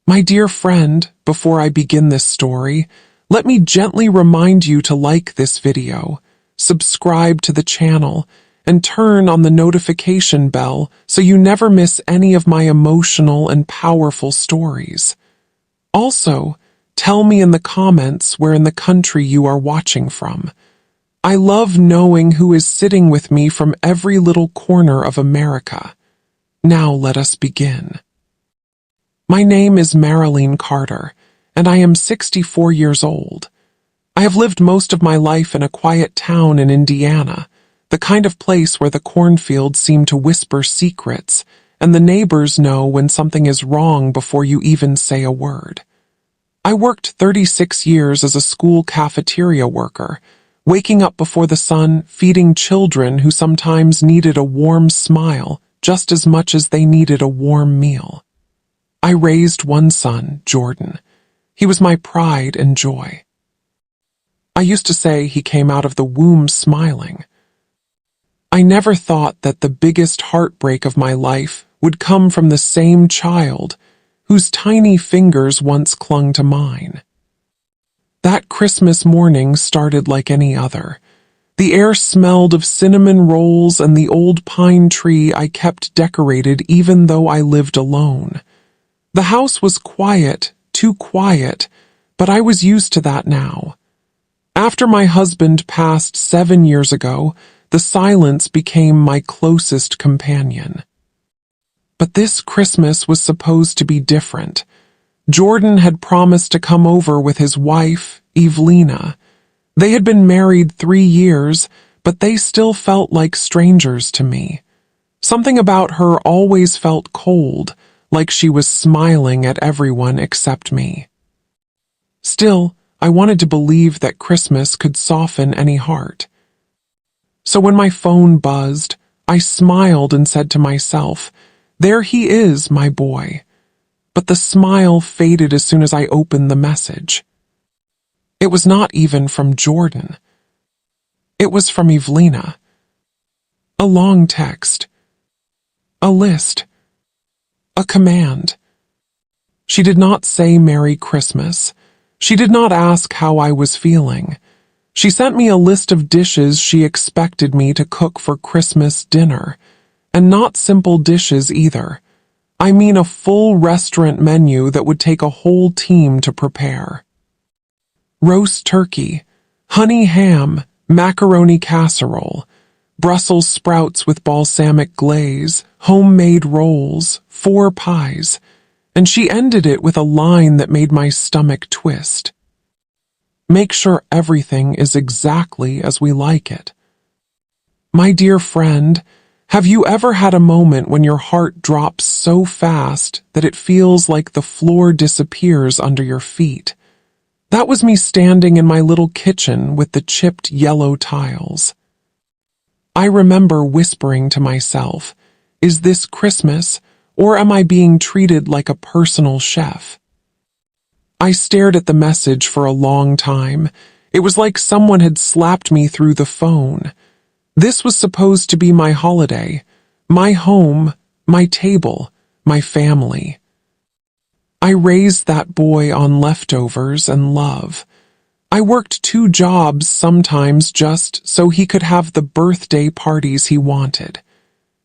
My dear friend, before I begin this story, let me gently remind you to like this video, subscribe to the channel, and turn on the notification bell so you never miss any of my emotional and powerful stories. Also, tell me in the comments where in the country you are watching from. I love knowing who is sitting with me from every little corner of America. Now let us begin. My name is Marilyn Carter, and I am 64 years old. I have lived most of my life in a quiet town in Indiana, the kind of place where the cornfields seem to whisper secrets, and the neighbors know when something is wrong before you even say a word. I worked 36 years as a school cafeteria worker, waking up before the sun, feeding children who sometimes needed a warm smile just as much as they needed a warm meal. I raised one son, Jordan. He was my pride and joy. I used to say he came out of the womb smiling. I never thought that the biggest heartbreak of my life would come from the same child whose tiny fingers once clung to mine. That Christmas morning started like any other. The air smelled of cinnamon rolls and the old pine tree I kept decorated even though I lived alone. The house was quiet, too quiet, but I was used to that now. After my husband passed 7 years ago, the silence became my closest companion. But this Christmas was supposed to be different. Jordan had promised to come over with his wife, Evelina. They had been married 3 years, but they still felt like strangers to me. Something about her always felt cold, like she was smiling at everyone except me. Still, I wanted to believe that Christmas could soften any heart. So when my phone buzzed, I smiled and said to myself, "There he is, my boy." But the smile faded as soon as I opened the message. It was not even from Jordan. It was from Evelina. A long text. A list. A command. She did not say Merry Christmas. She did not ask how I was feeling. She sent me a list of dishes she expected me to cook for Christmas dinner, and not simple dishes either. I mean a full restaurant menu that would take a whole team to prepare. Roast turkey, honey ham, macaroni casserole, Brussels sprouts with balsamic glaze, homemade rolls, 4 pies, and she ended it with a line that made my stomach twist. Make sure everything is exactly as we like it. My dear friend, have you ever had a moment when your heart drops so fast that it feels like the floor disappears under your feet? That was me standing in my little kitchen with the chipped yellow tiles. I remember whispering to myself, "Is this Christmas, or am I being treated like a personal chef?" I stared at the message for a long time. It was like someone had slapped me through the phone. This was supposed to be my holiday, my home, my table, my family. I raised that boy on leftovers and love. I worked 2 jobs sometimes just so he could have the birthday parties he wanted.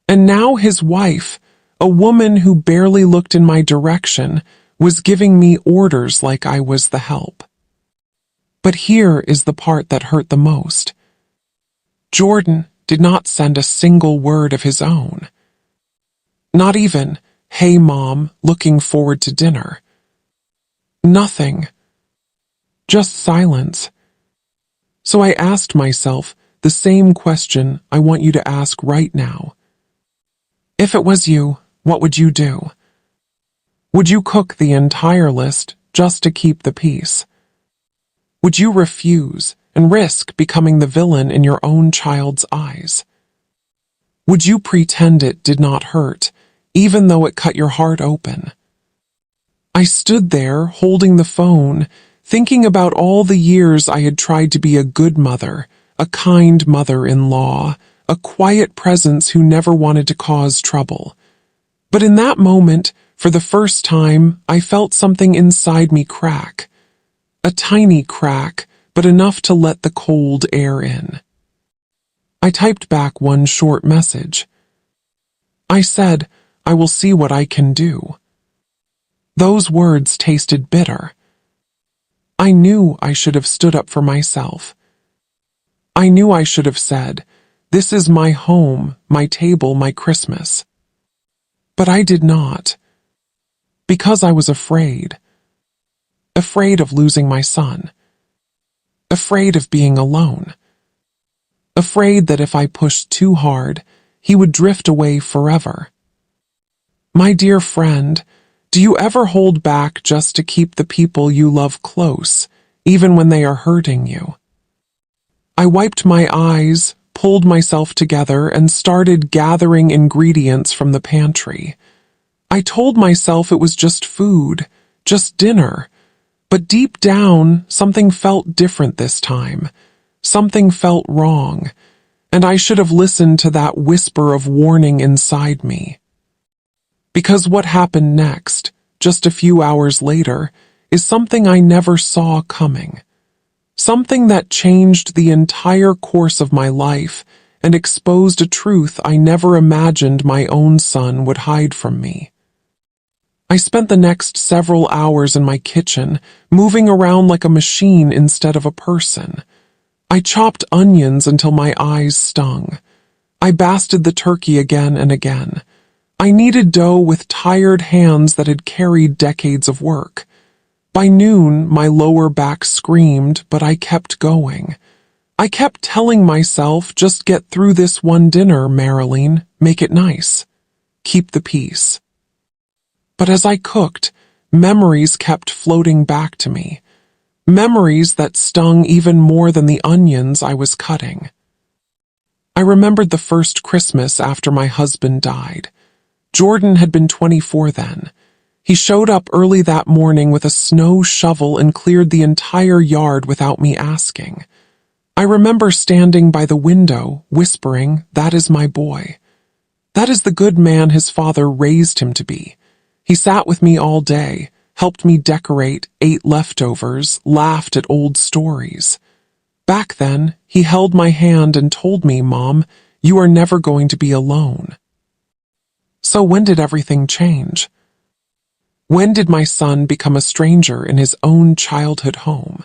And now his wife, a woman who barely looked in my direction, was giving me orders like I was the help. But here is the part that hurt the most. Jordan did not send a single word of his own. Not even, "Hey Mom, looking forward to dinner." Nothing. Just silence. So I asked myself the same question I want you to ask right now. If it was you, what would you do? Would you cook the entire list just to keep the peace? Would you refuse and risk becoming the villain in your own child's eyes? Would you pretend it did not hurt, even though it cut your heart open? I stood there, holding the phone, thinking about all the years I had tried to be a good mother, a kind mother-in-law, a quiet presence who never wanted to cause trouble. But in that moment, For the first time, I felt something inside me crack. A tiny crack, but enough to let the cold air in. I typed back one short message. I said, "I will see what I can do." Those words tasted bitter. I knew I should have stood up for myself. I knew I should have said, "This is my home, my table, my Christmas." But I did not. Because I was afraid. Afraid of losing my son. Afraid of being alone. Afraid that if I pushed too hard, he would drift away forever. My dear friend, do you ever hold back just to keep the people you love close, even when they are hurting you? I wiped my eyes, pulled myself together, and started gathering ingredients from the pantry. I told myself it was just food, just dinner. But deep down, something felt different this time. Something felt wrong, and I should have listened to that whisper of warning inside me. Because what happened next, just a few hours later, is something I never saw coming. Something that changed the entire course of my life and exposed a truth I never imagined my own son would hide from me. I spent the next several hours in my kitchen, moving around like a machine instead of a person. I chopped onions until my eyes stung. I basted the turkey again and again. I kneaded dough with tired hands that had carried decades of work. By noon, my lower back screamed, but I kept going. I kept telling myself, just get through this one dinner, Marilyn, make it nice. Keep the peace. But as I cooked, memories kept floating back to me. Memories that stung even more than the onions I was cutting. I remembered the first Christmas after my husband died. Jordan had been 24 then. He showed up early that morning with a snow shovel and cleared the entire yard without me asking. I remember standing by the window, whispering, "That is my boy. That is the good man his father raised him to be." He sat with me all day, helped me decorate, ate leftovers, laughed at old stories. Back then, he held my hand and told me, "Mom, you are never going to be alone." So when did everything change? When did my son become a stranger in his own childhood home?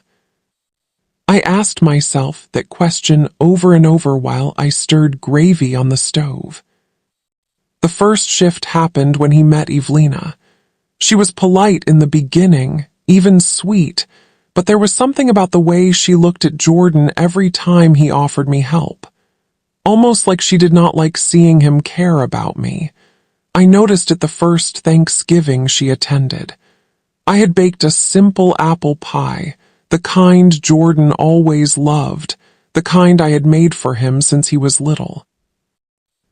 I asked myself that question over and over while I stirred gravy on the stove. The first shift happened when he met Evelina. She was polite in the beginning, even sweet, but there was something about the way she looked at Jordan every time he offered me help. Almost like she did not like seeing him care about me. I noticed it the first Thanksgiving she attended. I had baked a simple apple pie, the kind Jordan always loved, the kind I had made for him since he was little.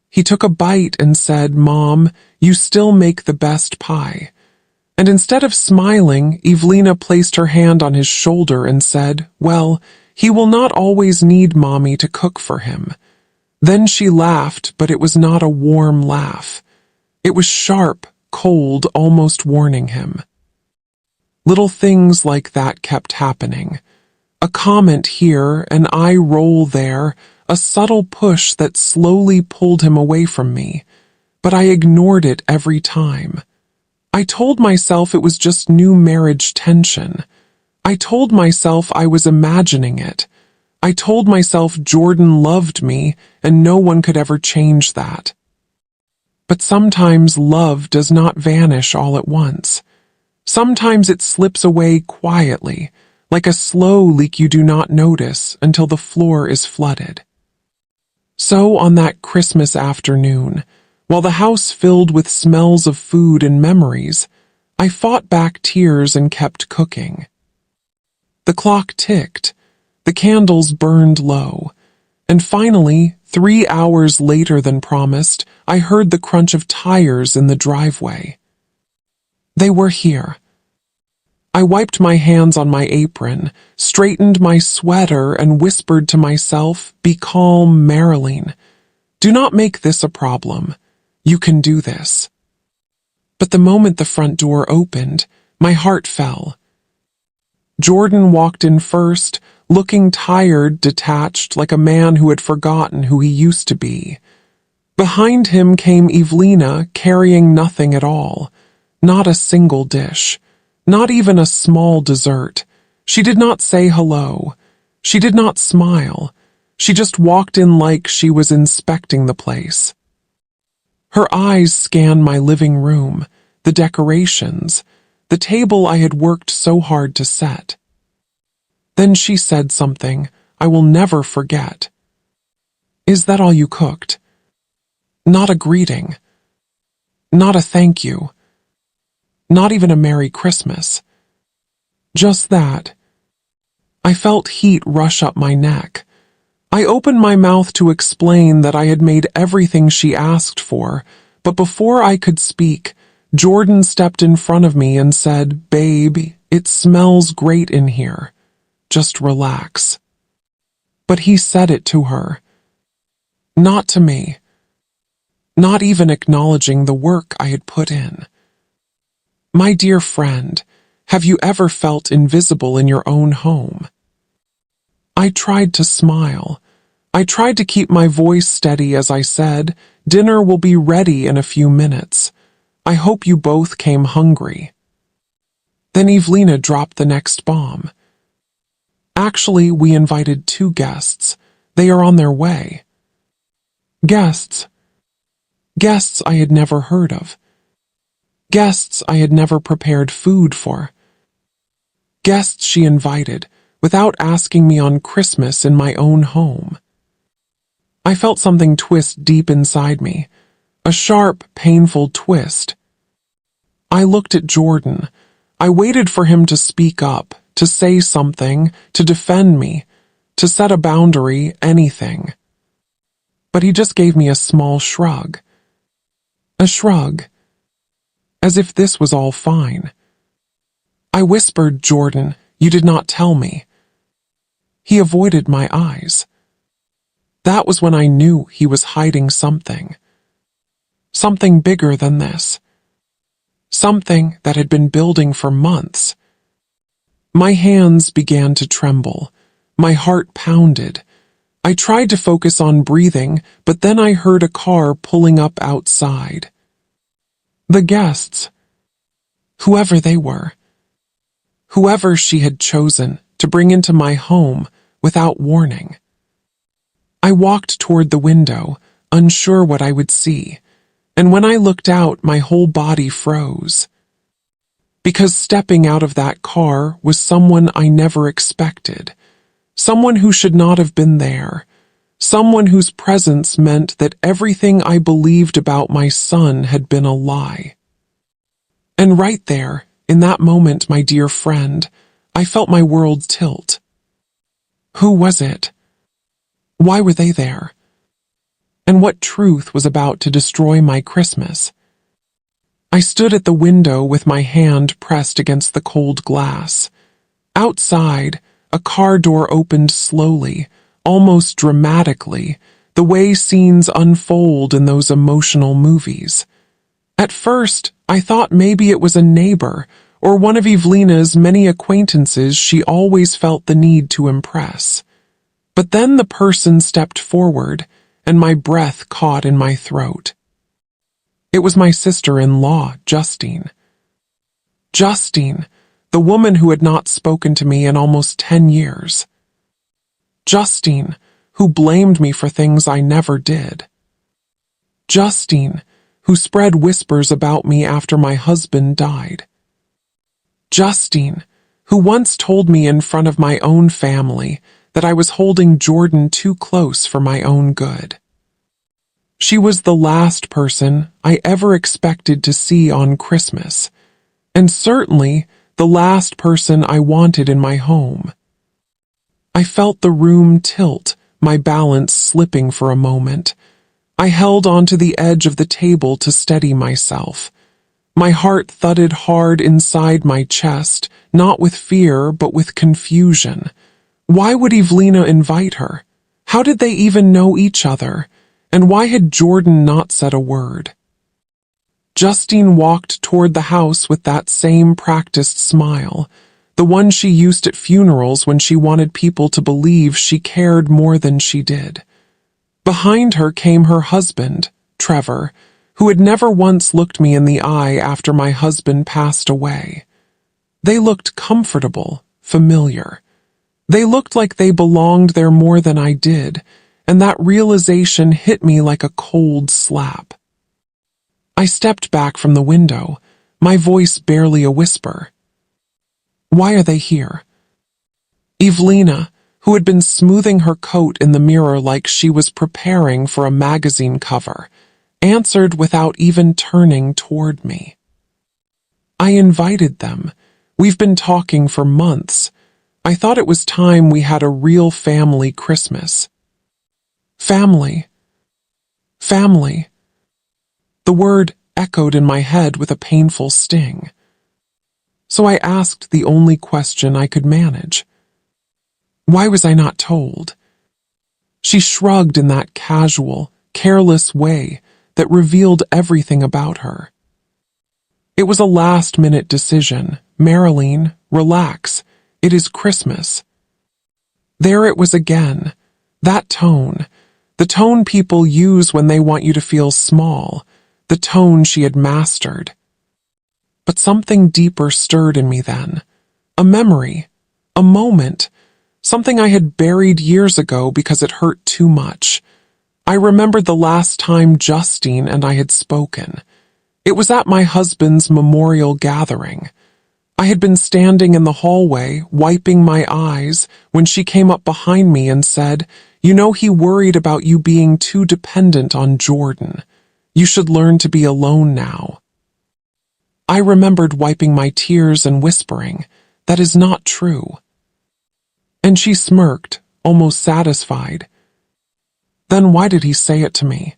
He took a bite and said, "Mom, you still make the best pie." And instead of smiling, Evelina placed her hand on his shoulder and said, "Well, he will not always need Mommy to cook for him." Then she laughed, but it was not a warm laugh. It was sharp, cold, almost warning him. Little things like that kept happening. A comment here, an eye roll there, a subtle push that slowly pulled him away from me, but I ignored it every time. I told myself it was just new marriage tension. I told myself I was imagining it. I told myself Jordan loved me and no one could ever change that. But sometimes love does not vanish all at once. Sometimes it slips away quietly, like a slow leak you do not notice until the floor is flooded. So on that Christmas afternoon, while the house filled with smells of food and memories, I fought back tears and kept cooking. The clock ticked, the candles burned low, and finally, 3 hours later than promised, I heard the crunch of tires in the driveway. They were here. I wiped my hands on my apron, straightened my sweater, and whispered to myself, "Be calm, Marilyn. Do not make this a problem. You can do this." But the moment the front door opened, my heart fell. Jordan walked in first, looking tired, detached, like a man who had forgotten who he used to be. Behind him came Evelina, carrying nothing at all. Not a single dish. Not even a small dessert. She did not say hello. She did not smile. She just walked in like she was inspecting the place. Her eyes scanned my living room, the decorations, the table I had worked so hard to set. Then she said something I will never forget. "Is that all you cooked?" Not a greeting. Not a thank you. Not even a Merry Christmas. Just that. I felt heat rush up my neck. I opened my mouth to explain that I had made everything she asked for, but before I could speak, Jordan stepped in front of me and said, "Babe, it smells great in here. Just relax." But he said it to her. Not to me. Not even acknowledging the work I had put in. My dear friend, have you ever felt invisible in your own home? I tried to smile. I tried to keep my voice steady as I said, "Dinner will be ready in a few minutes. I hope you both came hungry." Then Evelina dropped the next bomb. "Actually, we invited 2 guests. They are on their way." Guests. Guests I had never heard of. Guests I had never prepared food for. Guests she invited without asking me on Christmas in my own home. I felt something twist deep inside me, a sharp, painful twist. I looked at Jordan. I waited for him to speak up, to say something, to defend me, to set a boundary, anything. But he just gave me a small shrug. A shrug. As if this was all fine. I whispered, "Jordan, you did not tell me." He avoided my eyes. That was when I knew he was hiding something. Something bigger than this. Something that had been building for months. My hands began to tremble. My heart pounded. I tried to focus on breathing, but then I heard a car pulling up outside. The guests. Whoever they were. Whoever she had chosen to bring into my home without warning. I walked toward the window, unsure what I would see, and when I looked out, my whole body froze. Because stepping out of that car was someone I never expected. Someone who should not have been there. Someone whose presence meant that everything I believed about my son had been a lie. And right there, in that moment, my dear friend, I felt my world tilt. Who was it? Why were they there? And what truth was about to destroy my Christmas? I stood at the window with my hand pressed against the cold glass. Outside, a car door opened slowly, almost dramatically, the way scenes unfold in those emotional movies. At first, I thought maybe it was a neighbor or one of Evelina's many acquaintances she always felt the need to impress. But then the person stepped forward, and my breath caught in my throat. It was my sister-in-law, Justine. Justine, the woman who had not spoken to me in almost 10 years. Justine, who blamed me for things I never did. Justine, who spread whispers about me after my husband died. Justine, who once told me in front of my own family that I was holding Jordan too close for my own good. She was the last person I ever expected to see on Christmas, and certainly the last person I wanted in my home. I felt the room tilt, my balance slipping for a moment. I held onto the edge of the table to steady myself. My heart thudded hard inside my chest, not with fear, but with confusion. Why would Evelina invite her? How did they even know each other? And why had Jordan not said a word? Justine walked toward the house with that same practiced smile, the one she used at funerals when she wanted people to believe she cared more than she did. Behind her came her husband, Trevor, who had never once looked me in the eye after my husband passed away. They looked comfortable, familiar. They looked like they belonged there more than I did, and that realization hit me like a cold slap. I stepped back from the window, my voice barely a whisper. Why are they here? Evelina, who had been smoothing her coat in the mirror like she was preparing for a magazine cover, answered without even turning toward me. I invited them. We've been talking for months. I thought it was time we had a real family Christmas. Family. Family. The word echoed in my head with a painful sting. So I asked the only question I could manage. Why was I not told? She shrugged in that casual, careless way that revealed everything about her. It was a last-minute decision. Marilyn, relax. It is Christmas. There it was again. That tone. The tone people use when they want you to feel small. The tone she had mastered. But something deeper stirred in me then. A memory. A moment. Something I had buried years ago because it hurt too much. I remembered the last time Justine and I had spoken. It was at my husband's memorial gathering. I had been standing in the hallway, wiping my eyes, when she came up behind me and said, "You know, he worried about you being too dependent on Jordan. You should learn to be alone now." I remembered wiping my tears and whispering, "That is not true." And she smirked, almost satisfied. Then why did he say it to me?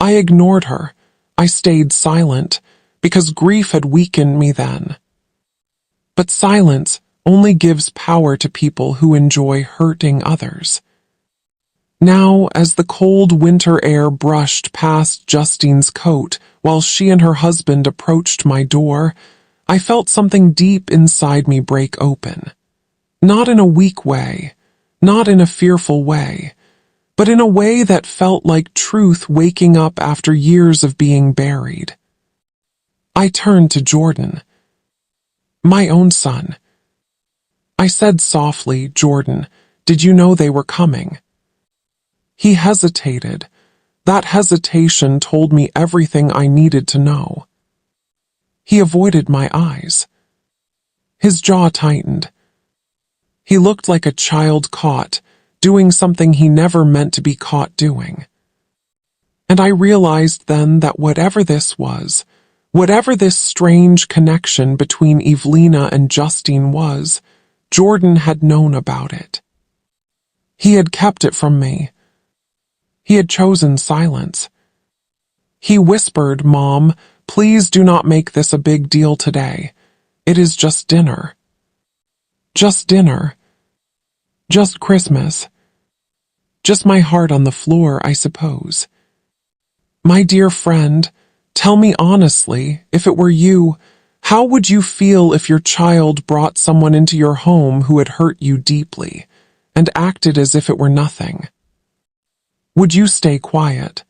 I ignored her. I stayed silent, because grief had weakened me then. But silence only gives power to people who enjoy hurting others. Now, as the cold winter air brushed past Justine's coat while she and her husband approached my door, I felt something deep inside me break open. Not in a weak way, not in a fearful way, but in a way that felt like truth waking up after years of being buried. I turned to Jordan. My own son. I said softly, "Jordan, did you know they were coming?" He hesitated. That hesitation told me everything I needed to know. He avoided my eyes. His jaw tightened. He looked like a child caught, doing something he never meant to be caught doing. And I realized then that whatever this was, whatever this strange connection between Evelina and Justine was, Jordan had known about it. He had kept it from me. He had chosen silence. He whispered, "Mom, please do not make this a big deal today. It is just dinner. Just dinner. Just Christmas. Just my heart on the floor, I suppose. My dear friend, tell me honestly, if it were you, how would you feel if your child brought someone into your home who had hurt you deeply, and acted as if it were nothing? Would you stay quiet?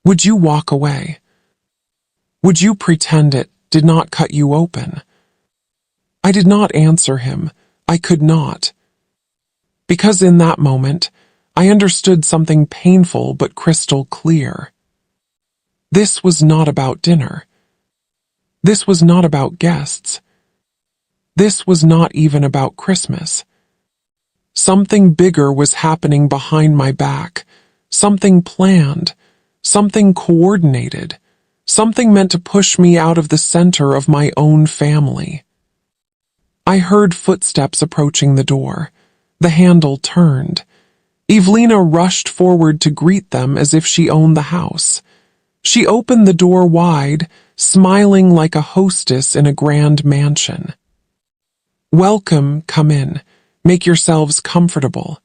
Would you walk away? Would you pretend it did not cut you open?" I did not answer him. I could not. Because in that moment, I understood something painful but crystal clear. This was not about dinner. This was not about guests. This was not even about Christmas. Something bigger was happening behind my back, something planned, something coordinated, something meant to push me out of the center of my own family. I heard footsteps approaching the door. The handle turned. Evelina rushed forward to greet them as if she owned the house. She opened the door wide, smiling like a hostess in a grand mansion. "Welcome, come in. Make yourselves comfortable."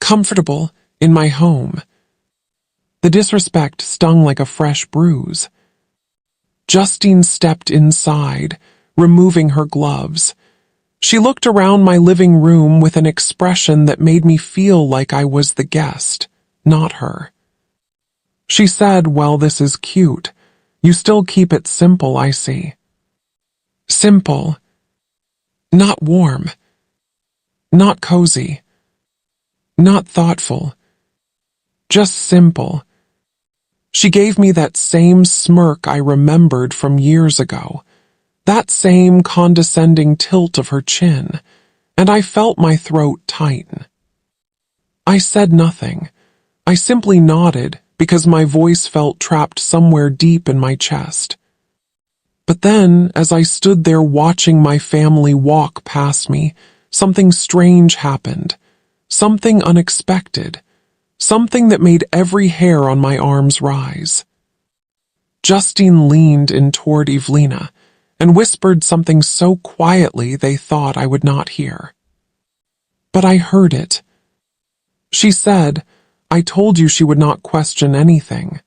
Comfortable in my home. The disrespect stung like a fresh bruise. Justine stepped inside, removing her gloves. She looked around my living room with an expression that made me feel like I was the guest, not her. She said, "Well, this is cute. You still keep it simple, I see." Simple. Not warm. Not cozy. Not thoughtful. Just simple. She gave me that same smirk I remembered from years ago, that same condescending tilt of her chin, and I felt my throat tighten. I said nothing. I simply nodded because my voice felt trapped somewhere deep in my chest. But then, as I stood there watching my family walk past me, something strange happened. Something unexpected. Something that made every hair on my arms rise. Justine leaned in toward Evelina and whispered something so quietly they thought I would not hear. But I heard it. She said, "I told you she would not question anything."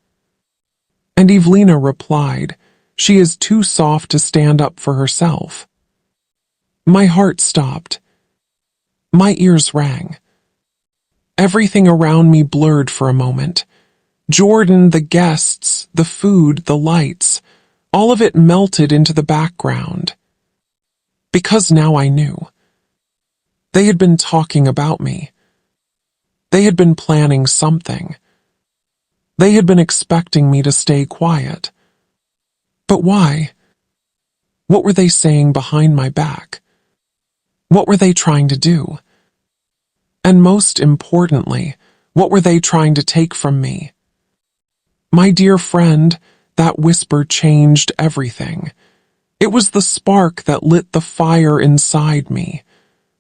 And Evelina replied, "She is too soft to stand up for herself." My heart stopped. My ears rang. Everything around me blurred for a moment. Jordan, the guests, the food, the lights, all of it melted into the background. Because now I knew. They had been talking about me. They had been planning something. They had been expecting me to stay quiet. But why? What were they saying behind my back? What were they trying to do? And most importantly, what were they trying to take from me? My dear friend, that whisper changed everything. It was the spark that lit the fire inside me.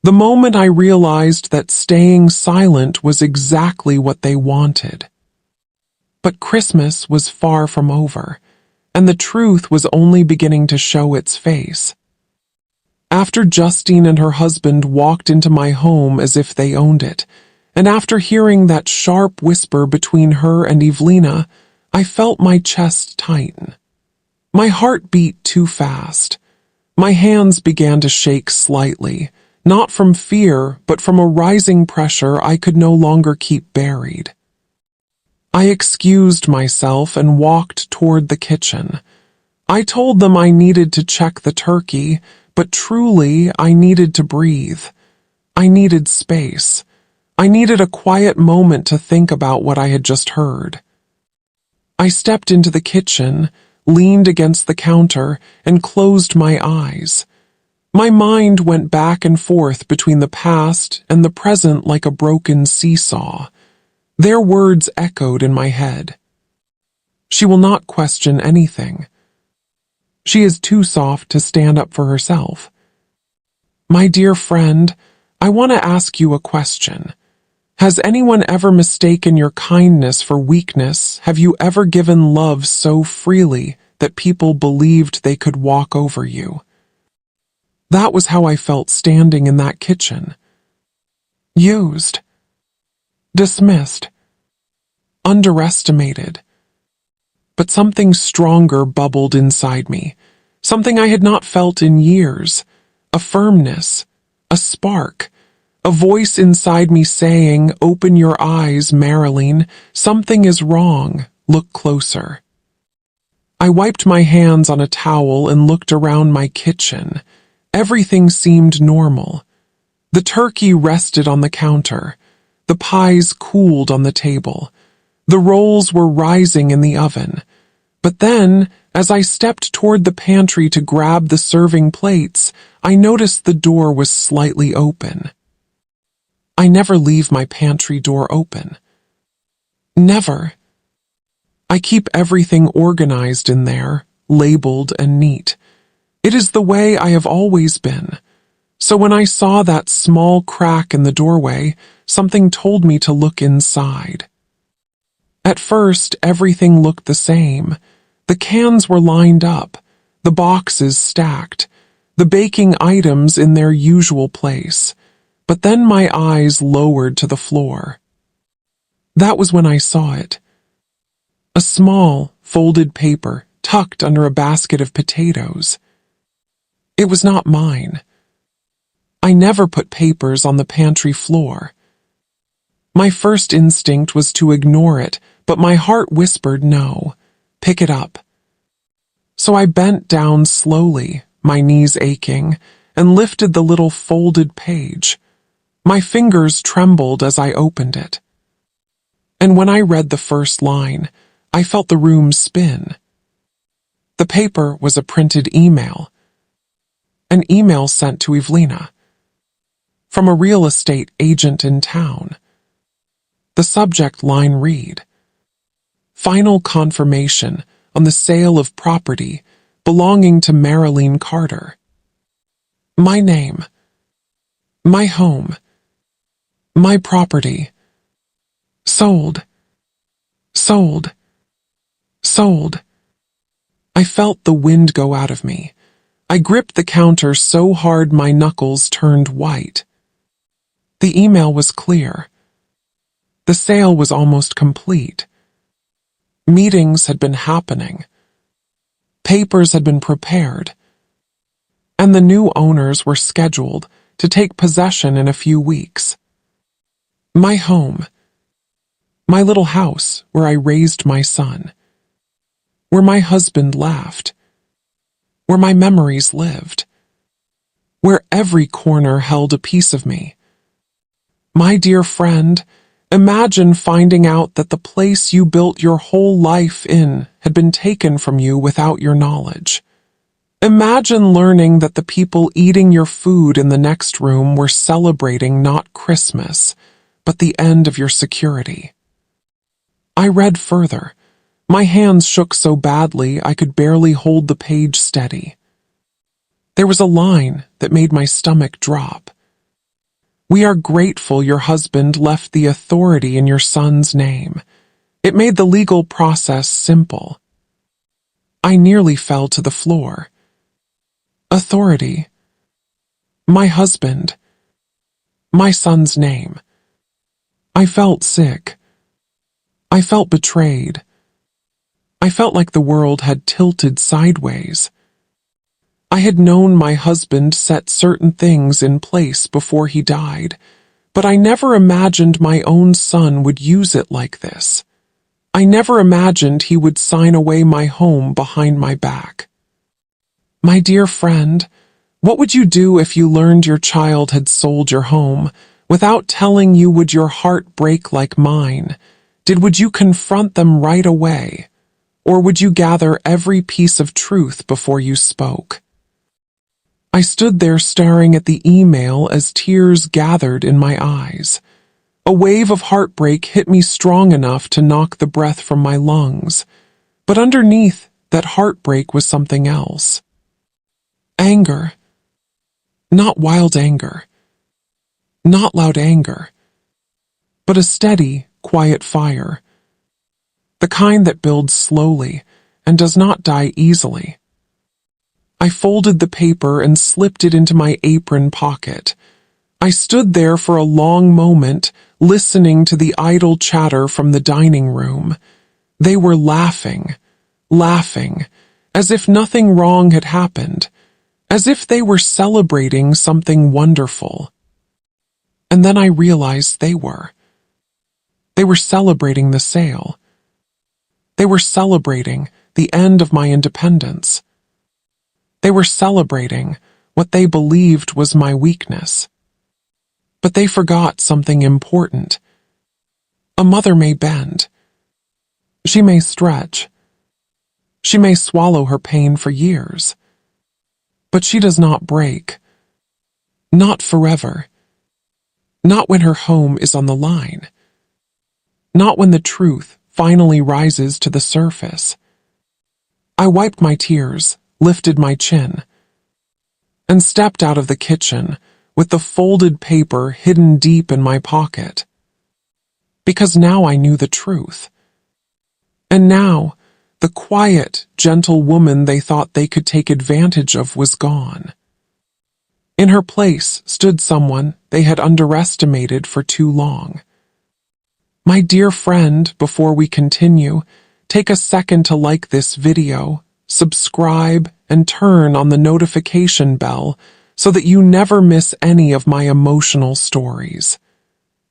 The moment I realized that staying silent was exactly what they wanted. But Christmas was far from over, and the truth was only beginning to show its face. After Justine and her husband walked into my home as if they owned it, and after hearing that sharp whisper between her and Evelina, I felt my chest tighten. My heart beat too fast. My hands began to shake slightly, not from fear, but from a rising pressure I could no longer keep buried. I excused myself and walked toward the kitchen. I told them I needed to check the turkey, but truly I needed to breathe. I needed space. I needed a quiet moment to think about what I had just heard. I stepped into the kitchen, leaned against the counter, and closed my eyes. My mind went back and forth between the past and the present like a broken seesaw. Their words echoed in my head. She will not question anything. She is too soft to stand up for herself. My dear friend, I want to ask you a question. Has anyone ever mistaken your kindness for weakness? Have you ever given love so freely that people believed they could walk over you? That was how I felt standing in that kitchen. Used. Dismissed. Underestimated. But something stronger bubbled inside me, something I had not felt in years, a firmness, a spark, a voice inside me saying, "Open your eyes, Marilyn, something is wrong, look closer." I wiped my hands on a towel and looked around my kitchen. Everything seemed normal. The turkey rested on the counter, the pies cooled on the table, the rolls were rising in the oven. But then, as I stepped toward the pantry to grab the serving plates, I noticed the door was slightly open. I never leave my pantry door open. Never. I keep everything organized in there, labeled and neat. It is the way I have always been. So when I saw that small crack in the doorway, something told me to look inside. At first, everything looked the same. The cans were lined up, the boxes stacked, the baking items in their usual place. But then my eyes lowered to the floor. That was when I saw it. A small, folded paper tucked under a basket of potatoes. It was not mine. I never put papers on the pantry floor. My first instinct was to ignore it, but my heart whispered no. Pick it up. So I bent down slowly, my knees aching, and lifted the little folded page. My fingers trembled as I opened it. And when I read the first line, I felt the room spin. The paper was a printed email. An email sent to Evelina from a real estate agent in town. The subject line read, "Final confirmation on the sale of property belonging to Marilyn Carter. My name, my home, my property. Sold, sold, sold." I felt the wind go out of me. I gripped the counter so hard my knuckles turned white. The email was clear. The sale was almost complete. Meetings had been happening. Papers had been prepared. And the new owners were scheduled to take possession in a few weeks. My home, my little house where I raised my son, where my husband laughed, where my memories lived, where every corner held a piece of me. My dear friend, imagine finding out that the place you built your whole life in had been taken from you without your knowledge. Imagine learning that the people eating your food in the next room were celebrating not Christmas, but the end of your security. I read further. My hands shook so badly I could barely hold the page steady. There was a line that made my stomach drop. "We are grateful your husband left the authority in your son's name. It made the legal process simple." I nearly fell to the floor. Authority. My husband. My son's name. I felt sick. I felt betrayed. I felt like the world had tilted sideways. I had known my husband set certain things in place before he died, but I never imagined my own son would use it like this. I never imagined he would sign away my home behind my back. My dear friend, what would you do if you learned your child had sold your home? Without telling you, would your heart break like mine? Would you confront them right away? Or would you gather every piece of truth before you spoke? I stood there staring at the email as tears gathered in my eyes. A wave of heartbreak hit me strong enough to knock the breath from my lungs. But underneath that heartbreak was something else. Anger. Not wild anger. Not loud anger. But a steady, quiet fire. The kind that builds slowly and does not die easily. I folded the paper and slipped it into my apron pocket. I stood there for a long moment, listening to the idle chatter from the dining room. They were laughing, laughing, as if nothing wrong had happened, as if they were celebrating something wonderful. And then I realized they were. They were celebrating the sale. They were celebrating the end of my independence. They were celebrating what they believed was my weakness. But they forgot something important. A mother may bend. She may stretch. She may swallow her pain for years. But she does not break. Not forever. Not when her home is on the line. Not when the truth finally rises to the surface. I wiped my tears, lifted my chin, and stepped out of the kitchen with the folded paper hidden deep in my pocket. Because now I knew the truth. And now, the quiet, gentle woman they thought they could take advantage of was gone. In her place stood someone they had underestimated for too long. My dear friend, before we continue, take a second to like this video, subscribe, and turn on the notification bell so that you never miss any of my emotional stories.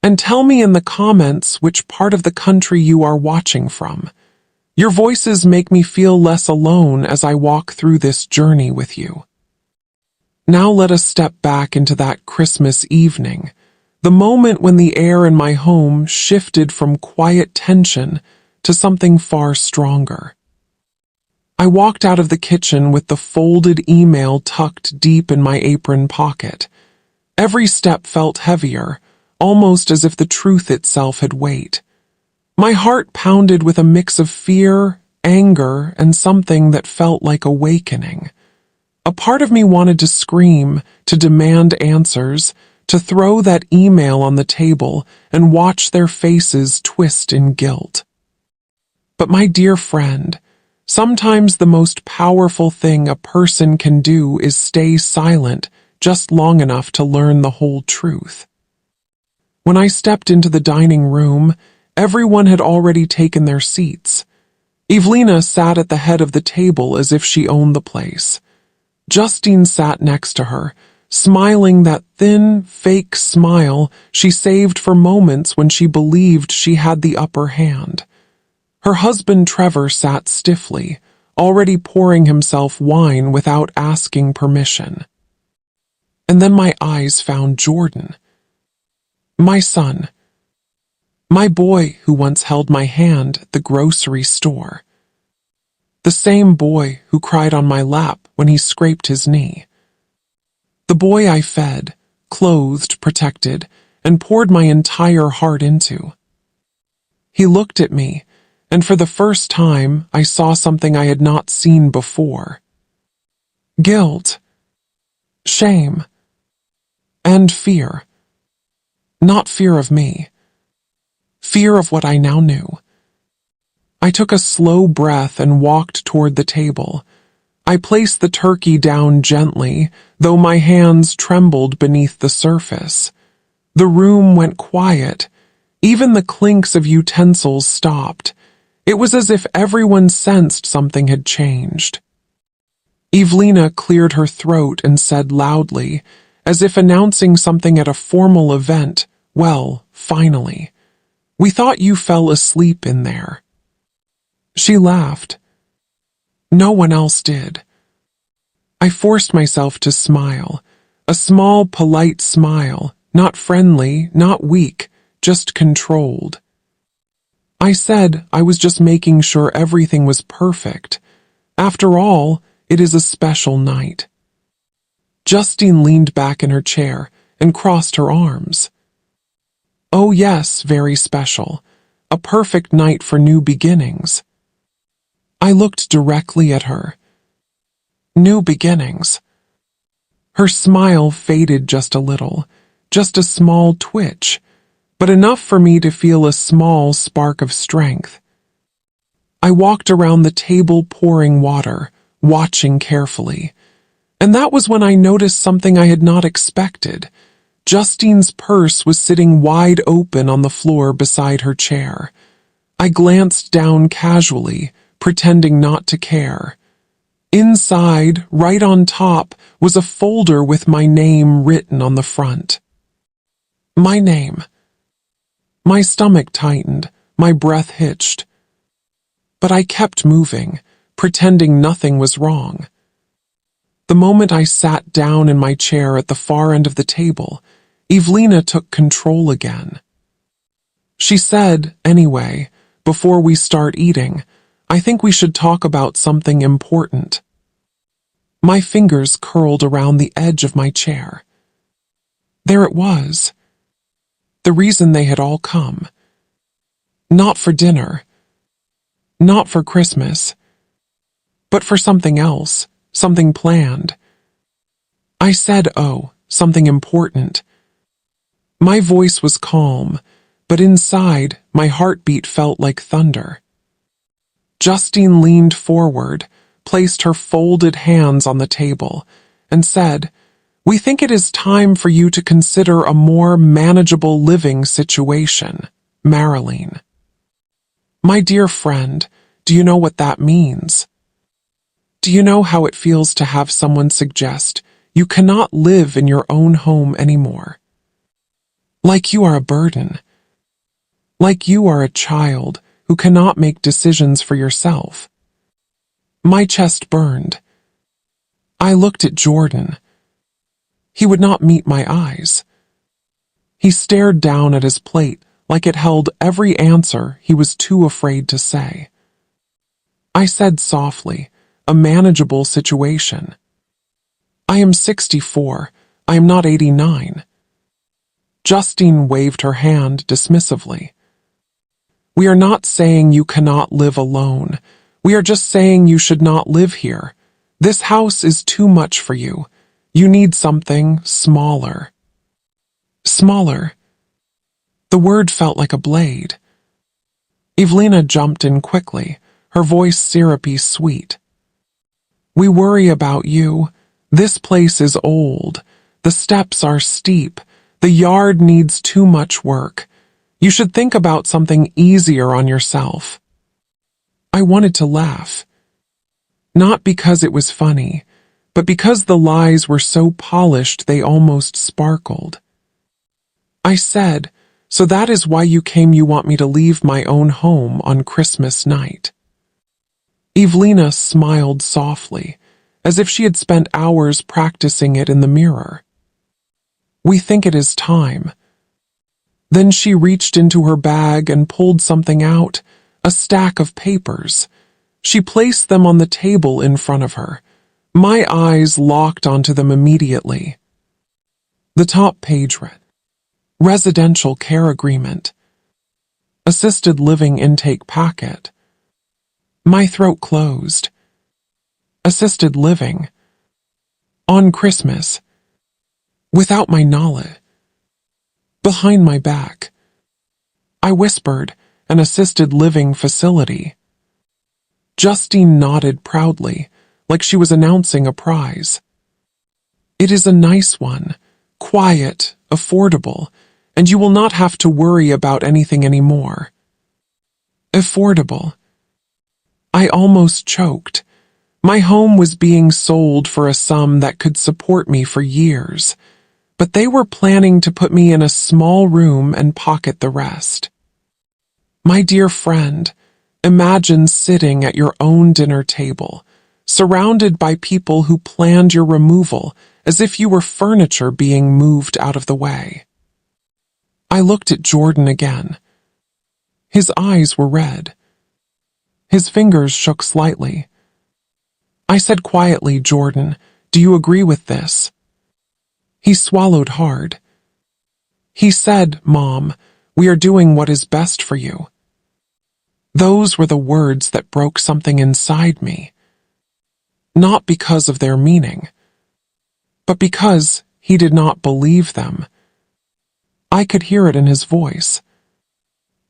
And tell me in the comments which part of the country you are watching from. Your voices make me feel less alone as I walk through this journey with you. Now let us step back into that Christmas evening, the moment when the air in my home shifted from quiet tension to something far stronger. I walked out of the kitchen with the folded email tucked deep in my apron pocket. Every step felt heavier, almost as if the truth itself had weight. My heart pounded with a mix of fear, anger, and something that felt like awakening. A part of me wanted to scream, to demand answers, to throw that email on the table and watch their faces twist in guilt. But my dear friend, sometimes the most powerful thing a person can do is stay silent just long enough to learn the whole truth. When I stepped into the dining room, everyone had already taken their seats. Evelina sat at the head of the table as if she owned the place. Justine sat next to her, smiling that thin, fake smile she saved for moments when she believed she had the upper hand. Her husband Trevor sat stiffly, already pouring himself wine without asking permission. And then my eyes found Jordan. My son. My boy who once held my hand at the grocery store. The same boy who cried on my lap when he scraped his knee. The boy I fed, clothed, protected, and poured my entire heart into. He looked at me, and for the first time I saw something I had not seen before. Guilt, shame, and fear. Not fear of me. Fear of what I now knew. I took a slow breath and walked toward the table. I placed the turkey down gently, though my hands trembled beneath the surface. The room went quiet. Even the clinks of utensils stopped. It was as if everyone sensed something had changed. Evelina cleared her throat and said loudly, as if announcing something at a formal event, "Well, finally. We thought you fell asleep in there." She laughed. No one else did. I forced myself to smile, a small, polite smile, not friendly, not weak, just controlled. I said I was just making sure everything was perfect. After all, it is a special night. Justine leaned back in her chair and crossed her arms. Oh yes, very special. A perfect night for new beginnings. I looked directly at her. New beginnings. Her smile faded just a little, just a small twitch, but enough for me to feel a small spark of strength. I walked around the table pouring water, watching carefully. And that was when I noticed something I had not expected. Justine's purse was sitting wide open on the floor beside her chair. I glanced down casually, pretending not to care. Inside, right on top, was a folder with my name written on the front. My name. My stomach tightened, my breath hitched. But I kept moving, pretending nothing was wrong. The moment I sat down in my chair at the far end of the table, Evelina took control again. She said, anyway, before we start eating, I think we should talk about something important. My fingers curled around the edge of my chair. There it was. The reason they had all come. Not for dinner. Not for Christmas. But for something else, something planned. I said, oh, something important. My voice was calm, but inside, my heartbeat felt like thunder. Justine leaned forward, placed her folded hands on the table, and said, "We think it is time for you to consider a more manageable living situation, Marilyn." My dear friend, Do you know what that means? Do you know how it feels to have someone suggest you cannot live in your own home anymore? Like you are a burden. Like you are a child who cannot make decisions for yourself. My chest burned. I looked at Jordan. He would not meet my eyes. He stared down at his plate like it held every answer he was too afraid to say. I said softly, a manageable situation. I am 64. I am not 89. Justine waved her hand dismissively. We are not saying you cannot live alone. We are just saying you should not live here. This house is too much for you. You need something smaller. Smaller. The word felt like a blade. Evelina jumped in quickly, her voice syrupy sweet. We worry about you. This place is old. The steps are steep. The yard needs too much work. You should think about something easier on yourself. I wanted to laugh. Not because it was funny, but because the lies were so polished they almost sparkled. I said, so that is why you want me to leave my own home on Christmas night. Evelina smiled softly, as if she had spent hours practicing it in the mirror. We think it is time. Then she reached into her bag and pulled something out, a stack of papers. She placed them on the table in front of her. My eyes locked onto them immediately. The top page read, Residential Care Agreement. Assisted Living Intake Packet. My throat closed. Assisted living. On Christmas. Without my knowledge. Behind my back. I whispered, an assisted living facility. Justine nodded proudly, like she was announcing a prize. It is a nice one, quiet, affordable, and you will not have to worry about anything anymore. Affordable. I almost choked. My home was being sold for a sum that could support me for years, but they were planning to put me in a small room and pocket the rest. My dear friend, imagine sitting at your own dinner table, surrounded by people who planned your removal as if you were furniture being moved out of the way. I looked at Jordan again. His eyes were red. His fingers shook slightly. I said quietly, Jordan, do you agree with this? He swallowed hard. He said, Mom, we are doing what is best for you. Those were the words that broke something inside me. Not because of their meaning, but because he did not believe them. I could hear it in his voice.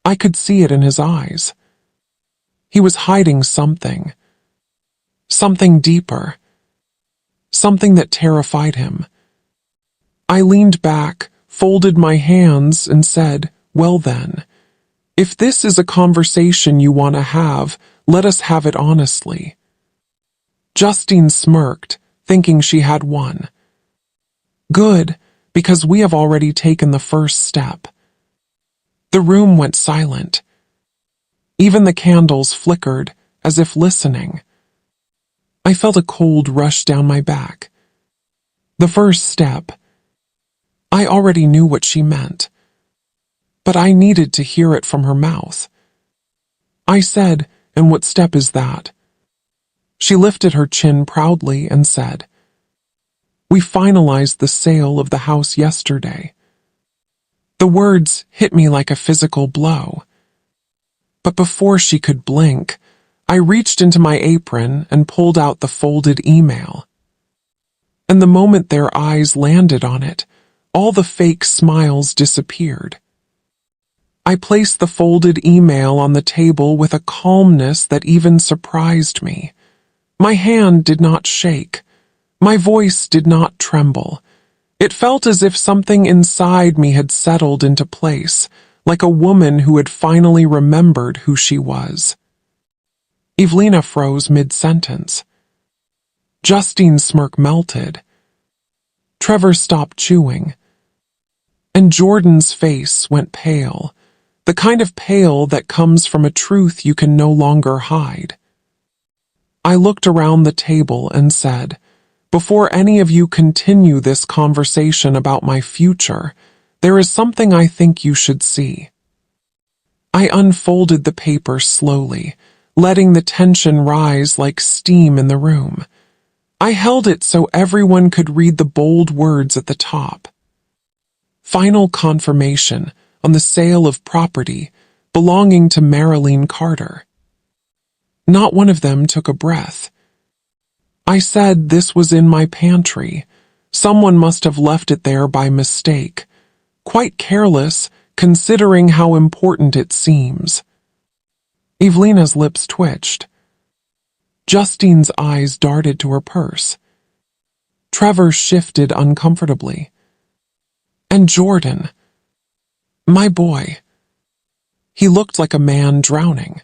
I could see it in his eyes. He was hiding something. Something deeper. Something that terrified him. I leaned back, folded my hands, and said, well then, if this is a conversation you want to have, let us have it honestly. Justine smirked, thinking she had won. Good, because we have already taken the first step. The room went silent. Even the candles flickered, as if listening. I felt a cold rush down my back. The first step. I already knew what she meant, but I needed to hear it from her mouth. I said, and what step is that? She lifted her chin proudly and said, we finalized the sale of the house yesterday. The words hit me like a physical blow. But before she could blink, I reached into my apron and pulled out the folded email. And the moment their eyes landed on it, all the fake smiles disappeared. I placed the folded email on the table with a calmness that even surprised me. My hand did not shake. My voice did not tremble. It felt as if something inside me had settled into place, like a woman who had finally remembered who she was. Evelina froze mid-sentence. Justine's smirk melted. Trevor stopped chewing. And Jordan's face went pale, the kind of pale that comes from a truth you can no longer hide. I looked around the table and said, "Before any of you continue this conversation about my future, there is something I think you should see." I unfolded the paper slowly, letting the tension rise like steam in the room. I held it so everyone could read the bold words at the top. Final confirmation on the sale of property belonging to Marilyn Carter. Not one of them took a breath. I said this was in my pantry. Someone must have left it there by mistake. Quite careless, considering how important it seems. Evelina's lips twitched. Justine's eyes darted to her purse. Trevor shifted uncomfortably. And Jordan, my boy. He looked like a man drowning.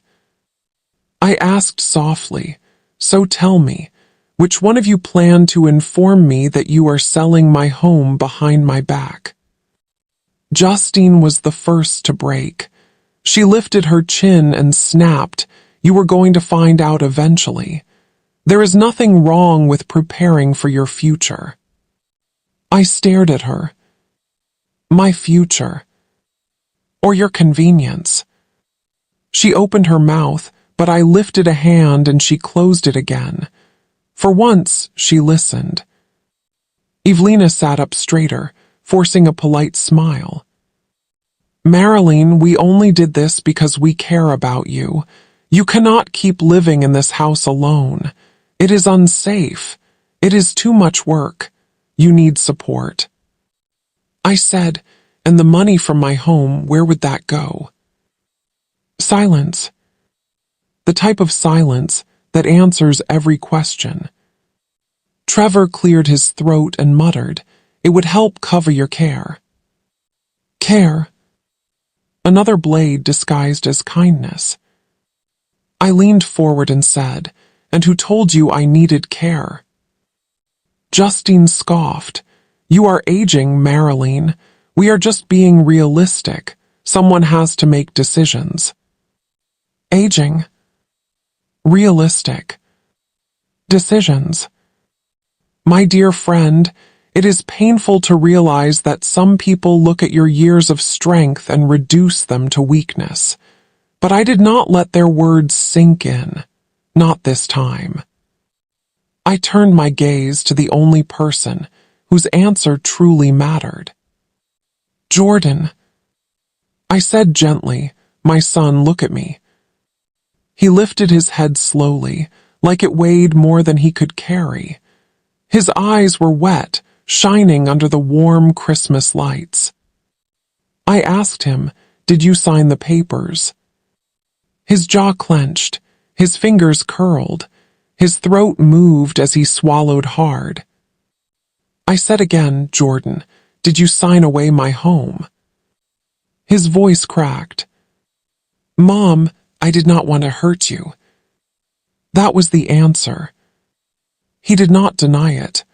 I asked softly, "So tell me, which one of you planned to inform me that you are selling my home behind my back?" Justine was the first to break. She lifted her chin and snapped, "You were going to find out eventually. There is nothing wrong with preparing for your future." I stared at her. My future. Or your convenience. She opened her mouth, but I lifted a hand and she closed it again. For once, she listened. Evelina sat up straighter, forcing a polite smile. "Marilyn, we only did this because we care about you. You cannot keep living in this house alone. It is unsafe. It is too much work. You need support." I said, "And the money from my home, where would that go?" Silence. The type of silence that answers every question. Trevor cleared his throat and muttered, "It would help cover your care." Care. Another blade disguised as kindness. I leaned forward and said, "And who told you I needed care?" Justine scoffed, "You are aging, Marilyn. We are just being realistic. Someone has to make decisions." Aging. Realistic. Decisions. My dear friend, it is painful to realize that some people look at your years of strength and reduce them to weakness. But I did not let their words sink in. Not this time. I turned my gaze to the only person whose answer truly mattered. "Jordan." I said gently, "My son, look at me." He lifted his head slowly, like it weighed more than he could carry. His eyes were wet, shining under the warm Christmas lights. I asked him, "Did you sign the papers?" His jaw clenched, his fingers curled, his throat moved as he swallowed hard. I said again, "Jordan, did you sign away my home?" His voice cracked. "Mom, I did not want to hurt you." That was the answer. He did not deny it.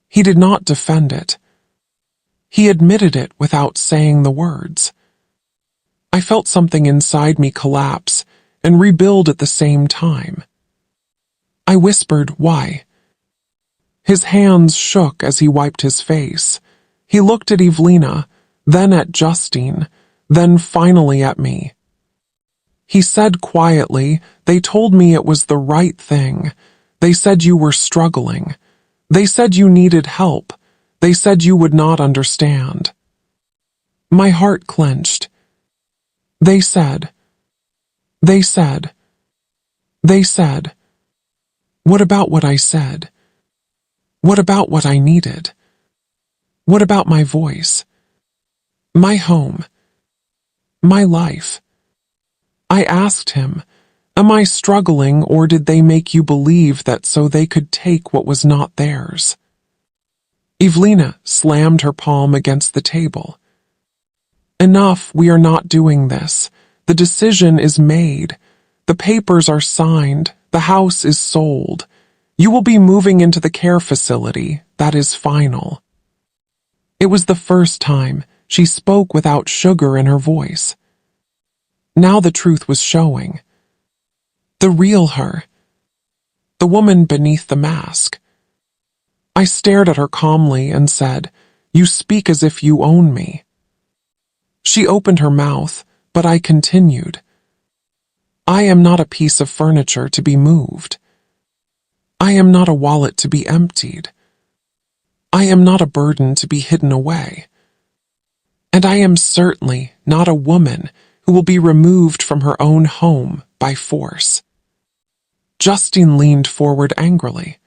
He did not defend it. He admitted it without saying the words. I felt something inside me collapse and rebuild at the same time. I whispered, "Why?" His hands shook as he wiped his face. He looked at Evelina, then at Justine, then finally at me. He said quietly, "They told me it was the right thing. They said you were struggling. They said you needed help. They said you would not understand." My heart clenched. They said. They said. They said. What about what I said? What about what I needed? What about my voice? My home? My life? I asked him, "Am I struggling, or did they make you believe that so they could take what was not theirs?" Evelina slammed her palm against the table. "Enough, we are not doing this. The decision is made. The papers are signed. The house is sold. You will be moving into the care facility. That is final." It was the first time she spoke without sugar in her voice. Now the truth was showing. The real her. The woman beneath the mask. I stared at her calmly and said, "You speak as if you own me." She opened her mouth, but I continued. "I am not a piece of furniture to be moved. I am not a wallet to be emptied. I am not a burden to be hidden away. And I am certainly not a woman who will be removed from her own home by force." Justine leaned forward angrily.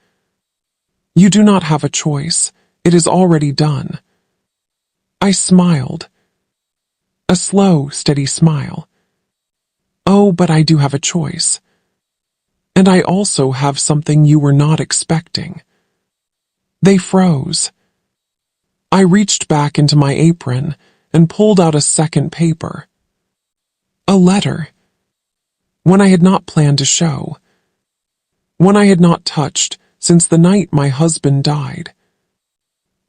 "You do not have a choice. It is already done." I smiled. A slow, steady smile. "Oh, but I do have a choice. And I also have something you were not expecting." They froze. I reached back into my apron and pulled out a second paper. A letter. One I had not planned to show. One I had not touched since the night my husband died.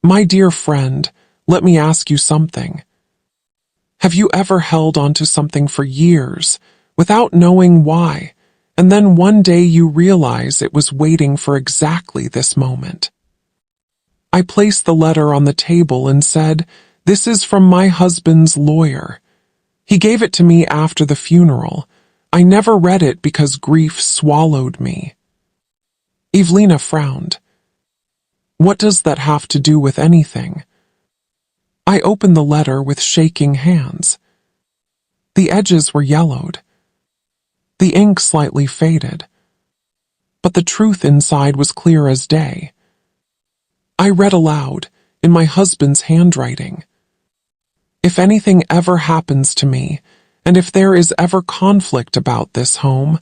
"My dear friend, let me ask you something. Have you ever held on to something for years without knowing why, and then one day you realize it was waiting for exactly this moment?" I placed the letter on the table and said, "This is from my husband's lawyer. He gave it to me after the funeral. I never read it because grief swallowed me." Evelina frowned. "What does that have to do with anything?" I opened the letter with shaking hands. The edges were yellowed. The ink slightly faded. But the truth inside was clear as day. I read aloud, in my husband's handwriting. "If anything ever happens to me, and if there is ever conflict about this home,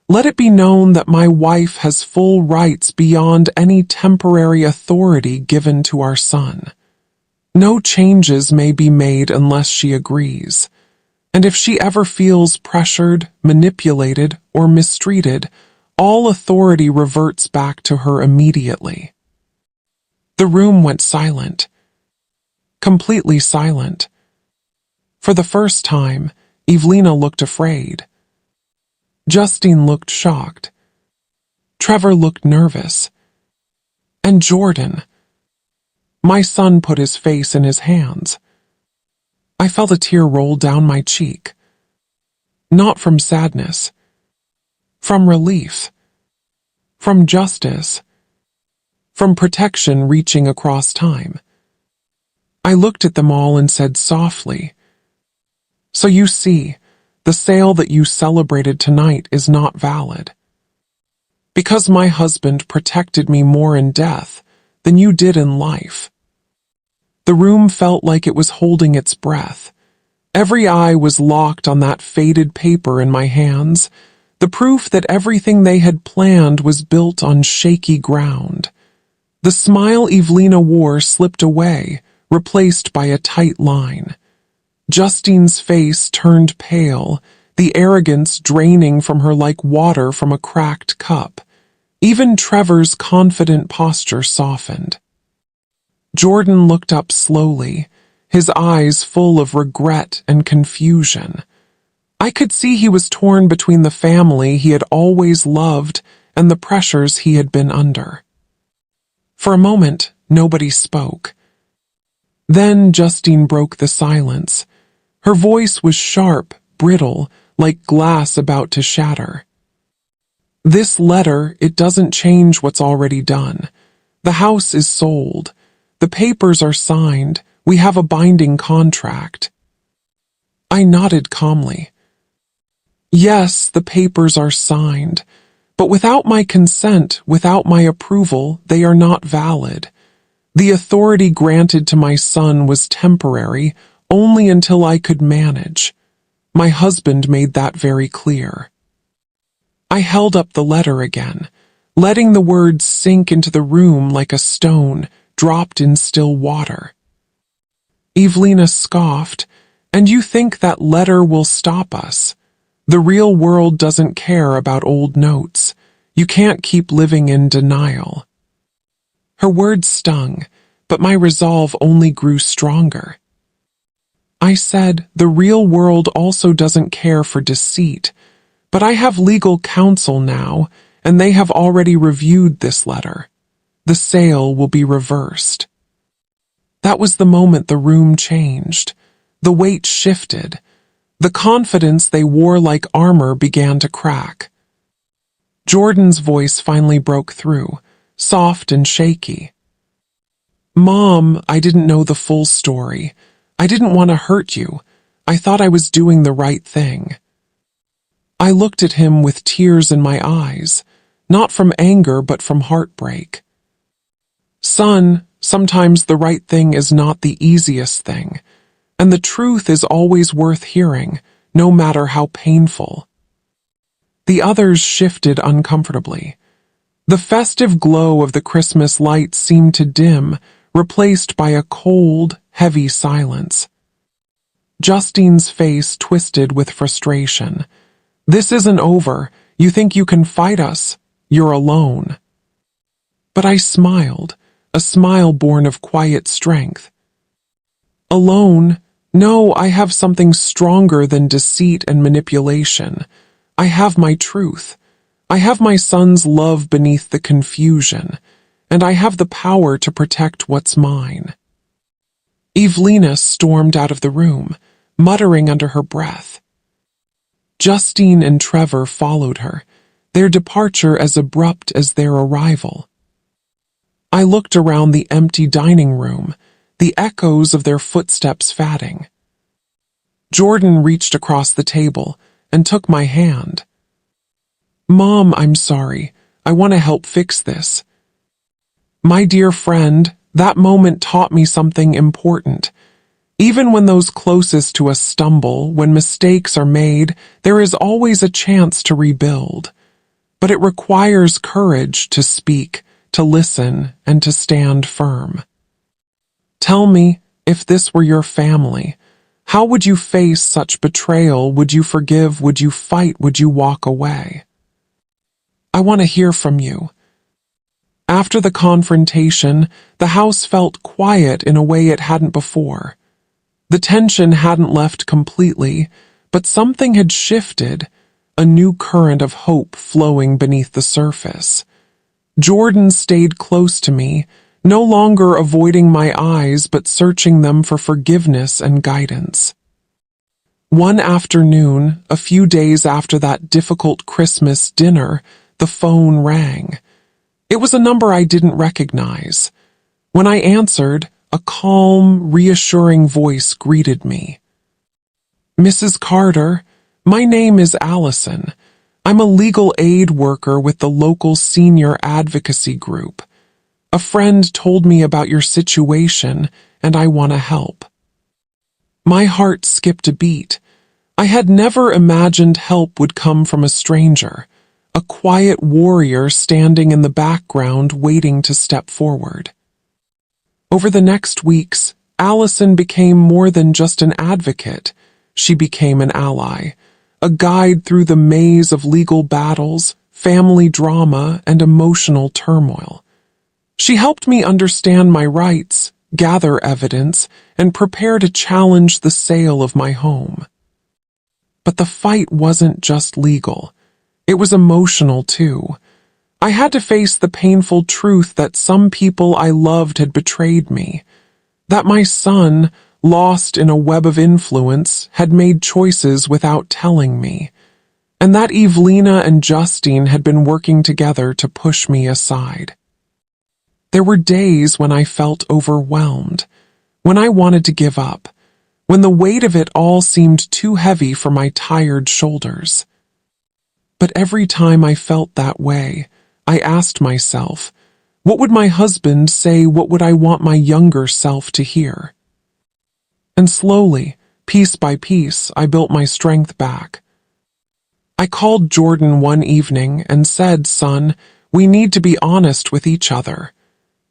let it be known that my wife has full rights beyond any temporary authority given to our son. No changes may be made unless she agrees, and if she ever feels pressured, manipulated, or mistreated, all authority reverts back to her immediately." The room went silent. Completely silent. For the first time, Evelina looked afraid. Justine looked shocked. Trevor looked nervous. And Jordan. My son put his face in his hands. I felt a tear roll down my cheek. Not from sadness. From relief. From justice. From protection reaching across time. I looked at them all and said softly, "So you see, the sale that you celebrated tonight is not valid. Because my husband protected me more in death than you did in life." The room felt like it was holding its breath. Every eye was locked on that faded paper in my hands, the proof that everything they had planned was built on shaky ground. The smile Evelina wore slipped away, replaced by a tight line. Justine's face turned pale, the arrogance draining from her like water from a cracked cup. Even Trevor's confident posture softened. Jordan looked up slowly, his eyes full of regret and confusion. I could see he was torn between the family he had always loved and the pressures he had been under. For a moment, nobody spoke. Then Justine broke the silence. Her voice was sharp, brittle, like glass about to shatter. "This letter, it doesn't change what's already done. The house is sold. The papers are signed. We have a binding contract." I nodded calmly. "Yes, the papers are signed. But without my consent, without my approval, they are not valid. The authority granted to my son was temporary, only until I could manage. My husband made that very clear." I held up the letter again, letting the words sink into the room like a stone dropped in still water. Evelina scoffed, "And you think that letter will stop us?" The real world doesn't care about old notes. You can't keep living in denial." Her words stung, but my resolve only grew stronger. I said, "The real world also doesn't care for deceit, but I have legal counsel now, and they have already reviewed this letter. The sale will be reversed." That was the moment the room changed. The weight shifted. The confidence they wore like armor began to crack. Jordan's voice finally broke through, soft and shaky. "Mom, I didn't know the full story. I didn't want to hurt you. I thought I was doing the right thing." I looked at him with tears in my eyes, not from anger but from heartbreak. "Son, sometimes the right thing is not the easiest thing, and the truth is always worth hearing, no matter how painful." The others shifted uncomfortably. The festive glow of the Christmas lights seemed to dim, replaced by a cold, heavy silence. Justine's face twisted with frustration. "This isn't over. You think you can fight us? You're alone." But I smiled, a smile born of quiet strength. "Alone? No, I have something stronger than deceit and manipulation. I have my truth. I have my son's love beneath the confusion, and I have the power to protect what's mine." Evelina stormed out of the room, muttering under her breath. Justine and Trevor followed her, their departure as abrupt as their arrival. I looked around the empty dining room, the echoes of their footsteps fading. Jordan reached across the table and took my hand. "Mom, I'm sorry. I want to help fix this." My dear friend, that moment taught me something important. Even when those closest to us stumble, when mistakes are made, there is always a chance to rebuild. But it requires courage to speak, to listen, and to stand firm. Tell me, if this were your family, how would you face such betrayal? Would you forgive? Would you fight? Would you walk away? I want to hear from you. After the confrontation, the house felt quiet in a way it hadn't before. The tension hadn't left completely, but something had shifted, a new current of hope flowing beneath the surface. Jordan stayed close to me, no longer avoiding my eyes but searching them for forgiveness and guidance. One afternoon, a few days after that difficult Christmas dinner, the phone rang. It was a number I didn't recognize. When I answered, a calm, reassuring voice greeted me. "Mrs. Carter, my name is Allison. I'm a legal aid worker with the local senior advocacy group. A friend told me about your situation, and I want to help." My heart skipped a beat. I had never imagined help would come from a stranger, a quiet warrior standing in the background waiting to step forward. Over the next weeks, Allison became more than just an advocate. She became an ally, a guide through the maze of legal battles, family drama, and emotional turmoil. She helped me understand my rights, gather evidence, and prepare to challenge the sale of my home. But the fight wasn't just legal. It was emotional, too. I had to face the painful truth that some people I loved had betrayed me, that my son, lost in a web of influence, had made choices without telling me, and that Evelina and Justine had been working together to push me aside. There were days when I felt overwhelmed, when I wanted to give up, when the weight of it all seemed too heavy for my tired shoulders. But every time I felt that way, I asked myself, what would my husband say? What would I want my younger self to hear? And slowly, piece by piece, I built my strength back. I called Jordan one evening and said, "Son, we need to be honest with each other.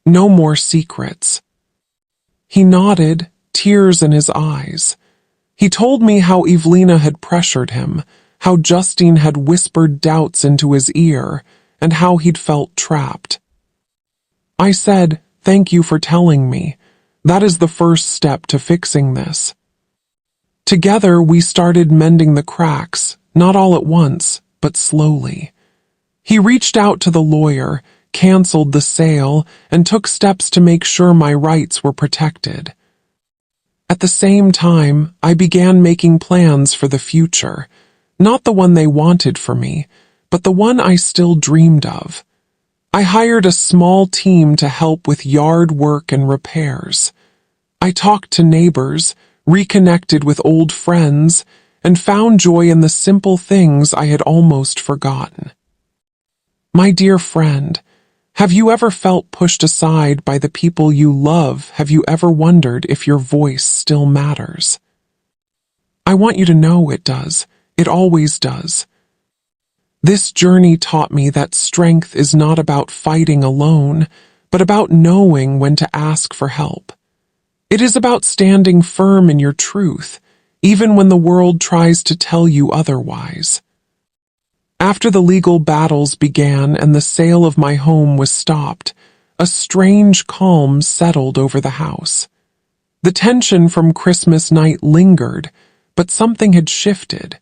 No more secrets." He nodded, tears in his eyes. He told me how Evelina had pressured him, how Justine had whispered doubts into his ear, and how he'd felt trapped. I said, "Thank you for telling me. That is the first step to fixing this." Together, we started mending the cracks, not all at once, but slowly. He reached out to the lawyer, canceled the sale, and took steps to make sure my rights were protected. At the same time, I began making plans for the future, not the one they wanted for me, but the one I still dreamed of. I hired a small team to help with yard work and repairs. I talked to neighbors, reconnected with old friends, and found joy in the simple things I had almost forgotten. My dear friend, have you ever felt pushed aside by the people you love? Have you ever wondered if your voice still matters? I want you to know it does. It always does. This journey taught me that strength is not about fighting alone, but about knowing when to ask for help. It is about standing firm in your truth, even when the world tries to tell you otherwise. After the legal battles began and the sale of my home was stopped, a strange calm settled over the house. The tension from Christmas night lingered, but something had shifted.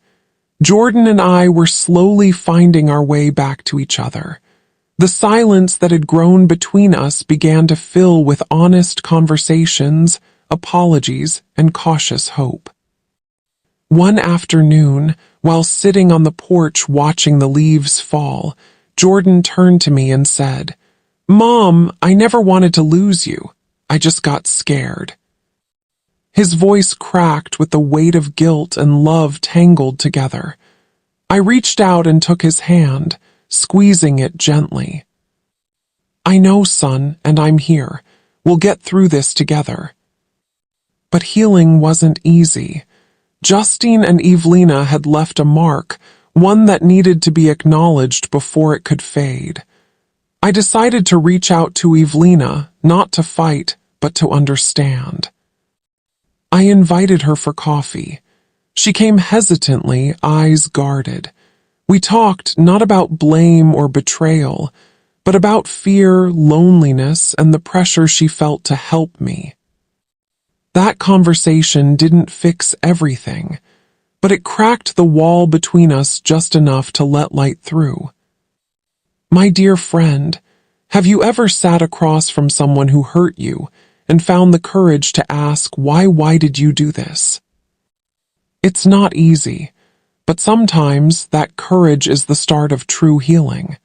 Jordan and I were slowly finding our way back to each other. The silence that had grown between us began to fill with honest conversations, apologies, and cautious hope. One afternoon, while sitting on the porch watching the leaves fall, Jordan turned to me and said, "Mom, I never wanted to lose you. I just got scared." His voice cracked with the weight of guilt and love tangled together. I reached out and took his hand, squeezing it gently. "I know, son, and I'm here. We'll get through this together." But healing wasn't easy. Justine and Evelina had left a mark, one that needed to be acknowledged before it could fade. I decided to reach out to Evelina, not to fight, but to understand. I invited her for coffee. She came hesitantly, eyes guarded. We talked not about blame or betrayal, but about fear, loneliness, and the pressure she felt to help me. That conversation didn't fix everything, but it cracked the wall between us just enough to let light through. My dear friend, have you ever sat across from someone who hurt you and found the courage to ask, why did you do this? It's not easy, but sometimes that courage is the start of true healing.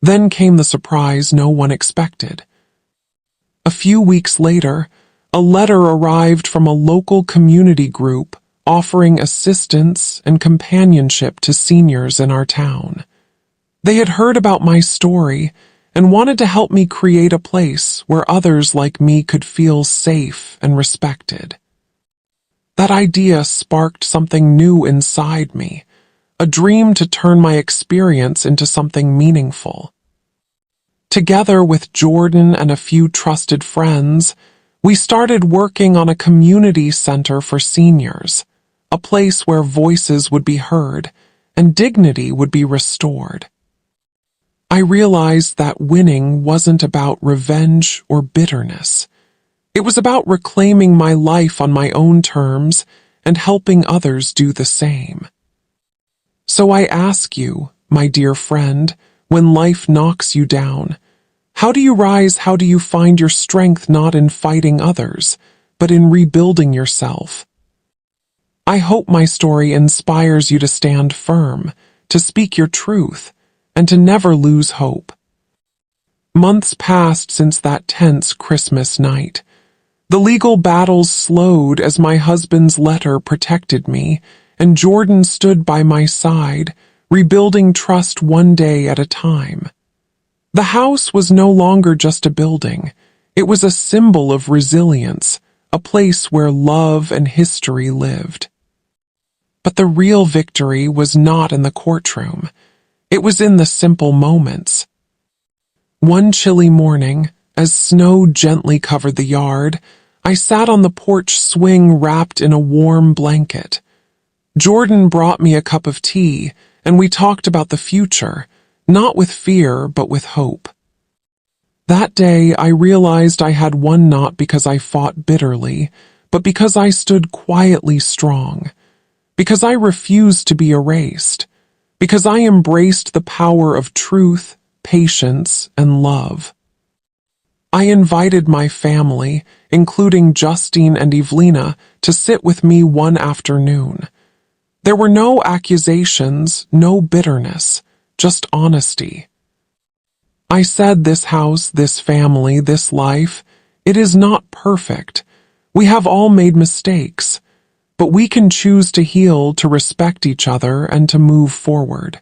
Then came the surprise no one expected. A few weeks later, a letter arrived from a local community group offering assistance and companionship to seniors in our town. They had heard about my story and wanted to help me create a place where others like me could feel safe and respected. That idea sparked something new inside me, a dream to turn my experience into something meaningful. Together with Jordan and a few trusted friends, we started working on a community center for seniors, a place where voices would be heard and dignity would be restored. I realized that winning wasn't about revenge or bitterness. It was about reclaiming my life on my own terms and helping others do the same. So I ask you, my dear friend, when life knocks you down, how do you rise? How do you find your strength not in fighting others, but in rebuilding yourself? I hope my story inspires you to stand firm, to speak your truth, and to never lose hope. Months passed since that tense Christmas night. The legal battles slowed as my husband's letter protected me, and Jordan stood by my side, rebuilding trust one day at a time. The house was no longer just a building. It was a symbol of resilience, a place where love and history lived. But the real victory was not in the courtroom. It was in the simple moments. One chilly morning, as snow gently covered the yard, I sat on the porch swing wrapped in a warm blanket. Jordan brought me a cup of tea, and we talked about the future, not with fear, but with hope. That day, I realized I had won not because I fought bitterly, but because I stood quietly strong, because I refused to be erased, because I embraced the power of truth, patience, and love. I invited my family, including Justine and Evelina, to sit with me one afternoon. There were no accusations, no bitterness, just honesty. I said this house, this family, this life, it is not perfect. We have all made mistakes, but we can choose to heal, to respect each other, and to move forward.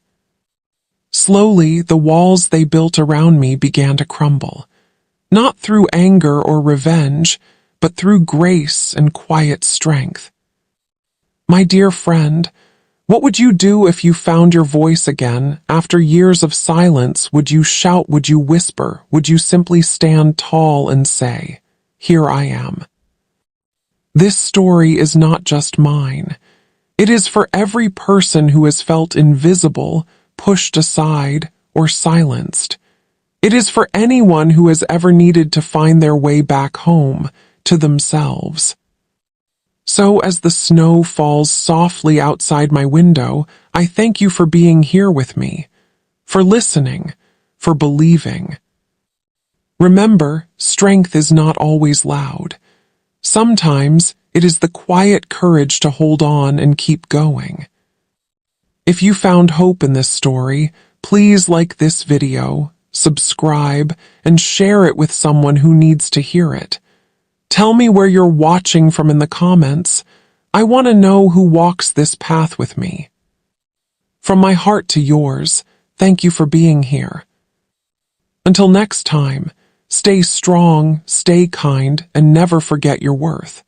Slowly, the walls they built around me began to crumble, not through anger or revenge, but through grace and quiet strength. My dear friend, what would you do if you found your voice again after years of silence? Would you shout? Would you whisper? Would you simply stand tall and say, "Here I am"? This story is not just mine. It is for every person who has felt invisible, pushed aside, or silenced. It is for anyone who has ever needed to find their way back home, to themselves. So as the snow falls softly outside my window, I thank you for being here with me, for listening, for believing. Remember, strength is not always loud. Sometimes it is the quiet courage to hold on and keep going. If you found hope in this story, please like this video, subscribe, and share it with someone who needs to hear it. Tell me where you're watching from in the comments. I want to know who walks this path with me. From my heart to yours, thank you for being here. Until next time, stay strong, stay kind, and never forget your worth.